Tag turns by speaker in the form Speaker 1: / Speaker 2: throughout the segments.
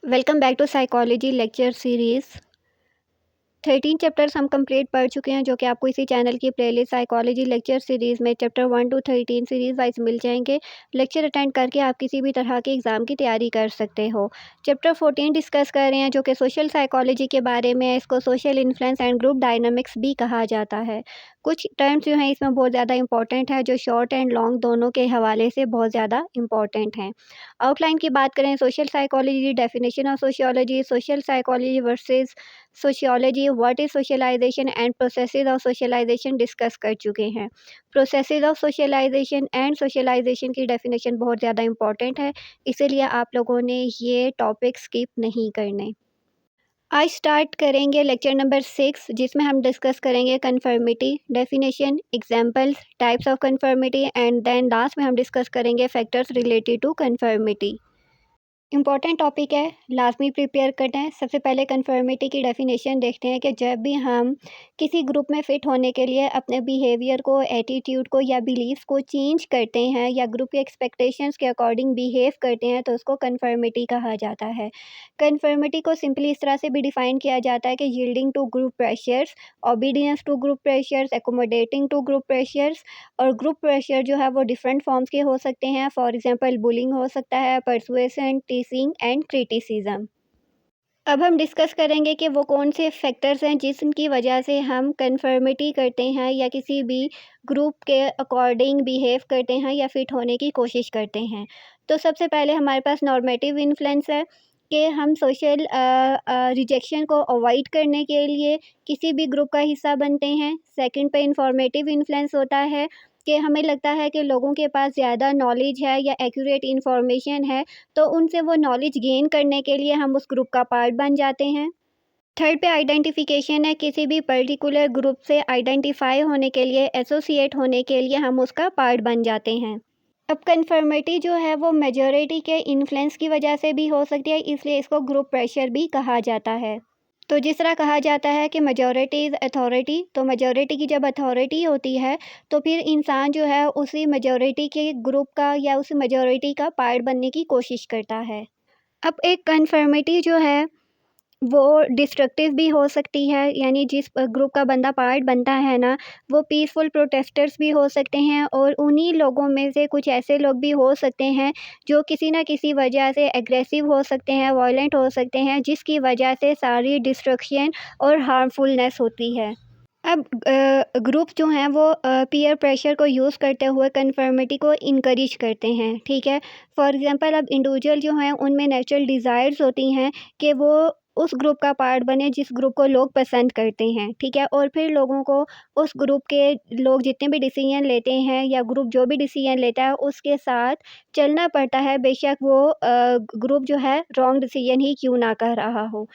Speaker 1: Welcome back to psychology lecture series. 13 chapters हम complete पढ़ चुके हैं, जो कि आपको इसी चैनल की प्लेलिस्ट साइकोलॉजी लेक्चर सीरीज़ में चैप्टर 1 to 13 सीरीज़ वाइज मिल जाएंगे। लेक्चर अटेंड करके आप किसी भी तरह के एग्ज़ाम की तैयारी कर सकते हो। चैप्टर 14 डिस्कस कर रहे हैं, जो कि सोशल साइकोलॉजी के बारे में है। इसको social influence and group dynamics भी कहा जाता है। कुछ टर्म्स जो हैं इसमें बहुत ज़्यादा इंपॉर्टेंट है, जो शॉर्ट एंड लॉन्ग दोनों के हवाले से बहुत ज़्यादा इंपॉर्टेंट हैं। आउटलाइन की बात करें, social psychology, definition of sociology, social psychology versus sociology, what is socialization and processes of socialization discuss कर चुके हैं। Processes of socialization and socialization की डेफिनेशन बहुत ज़्यादा इंपॉर्टेंट है, इसीलिए आप लोगों ने ये टॉपिक स्किप नहीं करने। आज स्टार्ट करेंगे लेक्चर नंबर 6, जिसमें हम डिस्कस करेंगे conformity, definition, examples, types of conformity and then last में हम डिस्कस करेंगे factors related to conformity. Important topic है, लाजमी प्रिपेयर करें। सबसे पहले कन्फर्मिटी की डेफिनेशन देखते हैं कि जब भी हम किसी ग्रुप में फ़िट होने के लिए अपने बिहेवियर को, एटीट्यूड को या बिलीव्स को चेंज करते हैं या ग्रुप के एक्सपेक्टेशंस के अकॉर्डिंग बिहेव करते हैं, तो उसको कन्फर्मिटी कहा जाता है। कन्फर्मिटी को सिंपली इस तरह से भी डिफ़ाइन किया जाता है कि yielding to group pressures, obedience to group pressures, accommodating to group pressures. और ग्रुप प्रेशर जो है वो डिफरेंट फॉर्म्स के हो सकते हैं। फॉर एग्जांपल बुलिंग हो सकता है, परसुएशन, टीसिंग एंड क्रिटिसिज्म। अब हम डिस्कस करेंगे कि वो कौन से फैक्टर्स हैं जिनकी वजह से हम कन्फर्मिटी करते हैं या किसी भी ग्रुप के अकॉर्डिंग बिहेव करते हैं या फिट होने की कोशिश करते हैं। तो सबसे पहले हमारे पास नॉर्मेटिव इन्फ्लुएंस है कि हम सोशल रिजेक्शन को अवॉइड करने के लिए किसी भी ग्रुप का हिस्सा बनते हैं। सेकंड पे इंफॉर्मेटिव इन्फ्लुएंस होता है कि हमें लगता है कि लोगों के पास ज़्यादा नॉलेज है या एक्यूरेट इन्फॉर्मेशन है, तो उनसे वो नॉलेज गेन करने के लिए हम उस ग्रुप का पार्ट बन जाते हैं। थर्ड पे आइडेंटिफिकेशन है, किसी भी पर्टिकुलर ग्रुप से आइडेंटिफाई होने के लिए, एसोसिएट होने के लिए हम उसका पार्ट बन जाते हैं। अब कन्फर्मिटी जो है वो मेजॉरिटी के इन्फ्लुएंस की वजह से भी हो सकती है, इसलिए इसको ग्रुप प्रेशर भी कहा जाता है। तो जिस तरह कहा जाता है कि मेजॉरिटी इज़ अथॉरिटी, तो मेजॉरिटी की जब अथॉरिटी होती है तो फिर इंसान जो है उसी मेजॉरिटी के ग्रुप का या उस मेजॉरिटी का पार्ट बनने की कोशिश करता है। अब एक कन्फर्मिटी जो है वो डिस्ट्रक्टिव भी हो सकती है, यानी जिस ग्रुप का बंदा पार्ट बनता है ना, वो पीसफुल प्रोटेस्टर्स भी हो सकते हैं और उन्हीं लोगों में से कुछ ऐसे लोग भी हो सकते हैं जो किसी ना किसी वजह से एग्रेसिव हो सकते हैं, वायलेंट हो सकते हैं, जिसकी वजह से सारी डिस्ट्रक्शन और हार्मफुलनेस होती है। अब ग्रुप जो हैं वो पीयर प्रेशर को यूज़ करते हुए कन्फर्मिटी को इनकरेज करते हैं, ठीक है। फॉर एग्जांपल अब इंडिविजुअल जो हैं उनमें नेचुरल डिज़ायर्स होती हैं कि वो उस ग्रुप का पार्ट बने जिस ग्रुप को लोग पसंद करते हैं, ठीक है। और फिर लोगों को उस ग्रुप के लोग जितने भी डिसीजन लेते हैं या ग्रुप जो भी डिसीजन लेता है उसके साथ चलना पड़ता है, बेशक वो ग्रुप जो है रॉन्ग डिसीजन ही क्यों ना कर रहा हो।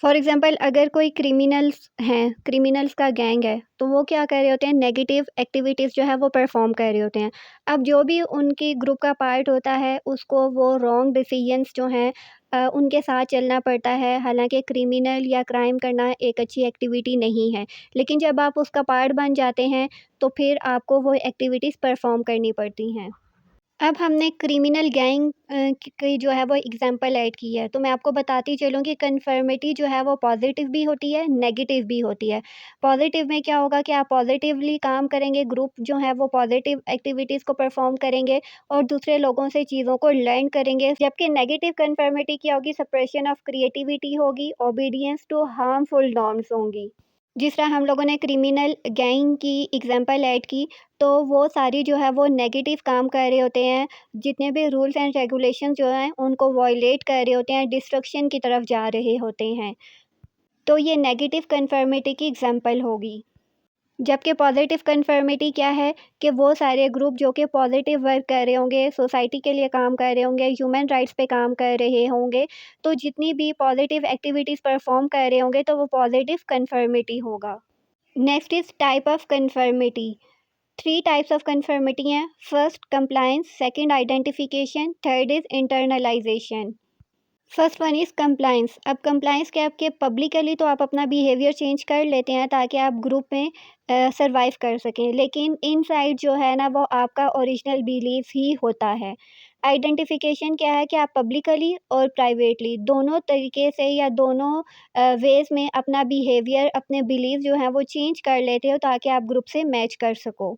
Speaker 1: फॉर एग्ज़ाम्पल अगर कोई क्रिमिनल्स हैं, क्रिमिनल्स का गैंग है, तो वो क्या कर रहे होते हैं, नेगेटिव एक्टिविटीज़ जो है वो परफ़ॉर्म कर रहे होते हैं। अब जो भी उनकी ग्रुप का पार्ट होता है, उसको वो रॉन्ग डिसीजंस जो हैं उनके साथ चलना पड़ता है। हालाँकि क्रिमिनल या क्राइम करना एक अच्छी एक्टिविटी नहीं है, लेकिन जब आप उसका पार्ट बन जाते हैं, तो फिर आपको वो एक्टिविटीज़ परफ़ॉर्म करनी पड़ती हैं। अब हमने क्रिमिनल गैंग की जो है वो एग्जांपल ऐड की है, तो मैं आपको बताती चलूँ कि कन्फर्मिटी जो है वो पॉजिटिव भी होती है, नेगेटिव भी होती है। पॉजिटिव में क्या होगा कि आप पॉजिटिवली काम करेंगे, ग्रुप जो है वो पॉजिटिव एक्टिविटीज़ को परफॉर्म करेंगे और दूसरे लोगों से चीज़ों को लर्न करेंगे। जबकि नेगेटिव कन्फर्मिटी क्या होगी, सप्रेशन ऑफ क्रिएटिविटी होगी, ओबीडियंस टू हार्मफुल नॉर्म्स होंगी। जिस तरह हम लोगों ने क्रिमिनल गैंग की एग्जांपल ऐड की, तो वो सारी जो है वो नेगेटिव काम कर रहे होते हैं। जितने भी रूल्स एंड रेगुलेशंस जो हैं उनको वायलेट कर रहे होते हैं, डिस्ट्रक्शन की तरफ जा रहे होते हैं। तो ये नेगेटिव कन्फर्मिटी की एग्जांपल होगी। जबकि पॉजिटिव कन्फर्मिटी क्या है कि वो सारे ग्रुप जो कि पॉजिटिव वर्क कर रहे होंगे, सोसाइटी के लिए काम कर रहे होंगे, ह्यूमन राइट्स पे काम कर रहे होंगे, तो जितनी भी पॉजिटिव एक्टिविटीज़ परफॉर्म कर रहे होंगे तो वो पॉजिटिव कन्फर्मिटी होगा। Next is type of conformity. 3 types of conformity हैं। First compliance, second identification, third is internalisation. First one is compliance. अब कंप्लायंस क्या है, आपके पब्लिकली तो आप अपना बिहेवियर चेंज कर लेते हैं ताकि आप ग्रुप में सर्वाइव कर सकें, लेकिन इनसाइड जो है ना वो आपका ओरिजिनल बिलीफ ही होता है। आइडेंटिफिकेशन क्या है कि आप पब्लिकली और प्राइवेटली दोनों तरीके से या दोनों वेज़ में अपना बिहेवियर, अपने बिलीव जो हैं वो चेंज कर लेते हो ताकि आप ग्रुप से मैच कर सको।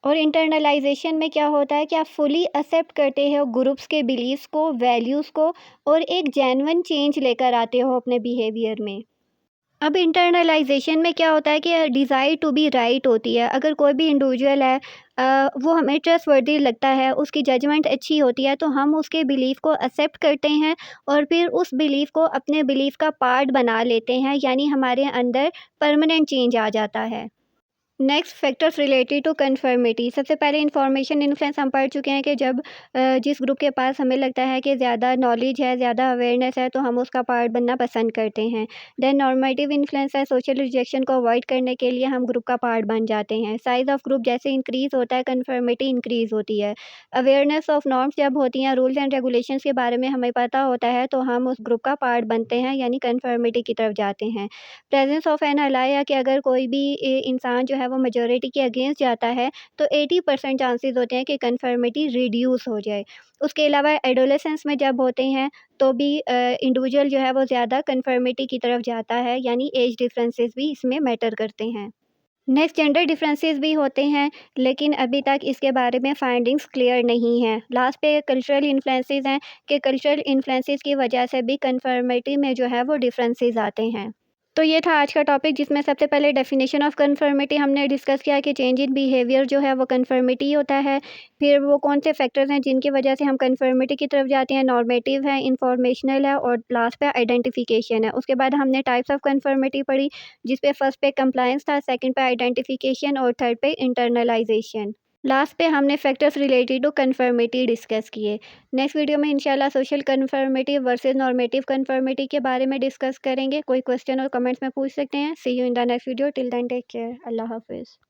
Speaker 1: और इंटरनलाइज़ेशन में क्या होता है कि आप फुली एक्सेप्ट करते हो ग्रुप्स के बिलीव्स को, वैल्यूज़ को और एक जेन्युइन चेंज लेकर आते हो अपने बिहेवियर में। अब इंटरनलाइज़ेशन में क्या होता है कि डिज़ायर टू बी राइट होती है। अगर कोई भी इंडिविजुअल है वो हमें ट्रस्टवर्दी लगता है, उसकी जजमेंट अच्छी होती है, तो हम उसके बिलीफ को एक्सेप्ट करते हैं और फिर उस बिलीफ को अपने बिलीफ का पार्ट बना लेते हैं, यानी हमारे अंदर परमानेंट चेंज आ जाता है। Next factors related to conformity. सबसे पहले इंफॉर्मेशन इन्फ्लुएंस हम पढ़ चुके हैं कि जब जिस ग्रुप के पास हमें लगता है कि ज़्यादा नॉलेज है, ज़्यादा अवेयरनेस है, तो हम उसका पार्ट बनना पसंद करते हैं। देन नॉर्मेटिव इन्फ्लुएंस है, सोशल रिजेक्शन को अवॉइड करने के लिए हम ग्रुप का पार्ट बन जाते हैं। साइज़ ऑफ ग्रुप जैसे इंक्रीज़ होता है, कन्फर्मिटी इंक्रीज़ होती है। अवेयरनेस ऑफ नॉर्म्स जब होती हैं, रूल्स एंड रेगुलेशंस के बारे में हमें पता होता है, तो हम उस ग्रुप का पार्ट बनते हैं, यानी कन्फर्मिटी की तरफ जाते हैं। प्रेजेंस ऑफ एन अलाई है कि अगर कोई भी इंसान जो है वो मेजॉरिटी के अगेंस्ट जाता है तो 80% चांसेस होते हैं कि कन्फर्मिटी रिड्यूस हो जाए। उसके अलावा एडोलेसेंस में जब होते हैं तो भी इंडिविजुअल जो है वो ज़्यादा कन्फर्मिटी की तरफ जाता है, यानी एज डिफरेंसेस भी इसमें मैटर करते हैं। नेक्स्ट जेंडर डिफरेंसेस भी होते हैं, लेकिन अभी तक इसके बारे में फाइंडिंग्स क्लियर नहीं है। लास्ट पे कल्चरल इन्फ्लुएंसेस हैं कि कल्चरल इन्फ्लुएंसेस की वजह से भी कन्फर्मिटी में जो है वो डिफरेंसेस आते हैं। तो ये था आज का टॉपिक, जिसमें सबसे पहले डेफिनेशन ऑफ कन्फर्मिटी हमने डिस्कस किया कि चेंज इन बिहेवियर जो है वो कन्फर्मिटी होता है। फिर वो कौन से फैक्टर्स हैं जिनकी वजह से हम कन्फर्मिटी की तरफ जाते हैं, नॉर्मेटिव है, इंफॉर्मेशनल है और लास्ट पे आइडेंटिफिकेशन है। उसके बाद हमने टाइप्स ऑफ कन्फर्मिटी पढ़ी, जिस पे फर्स्ट पे कंप्लायंस था, सेकंड पे आइडेंटिफिकेशन और थर्ड पे इंटरनलाइजेशन। लास्ट पे हमने factors related to conformity discuss किए। नेक्स्ट वीडियो में इंशाल्लाह social conformity versus normative conformity के बारे में डिस्कस करेंगे। कोई क्वेश्चन और कमेंट्स में पूछ सकते हैं। See you in the next video. Till then take care. Allah हाफिज़।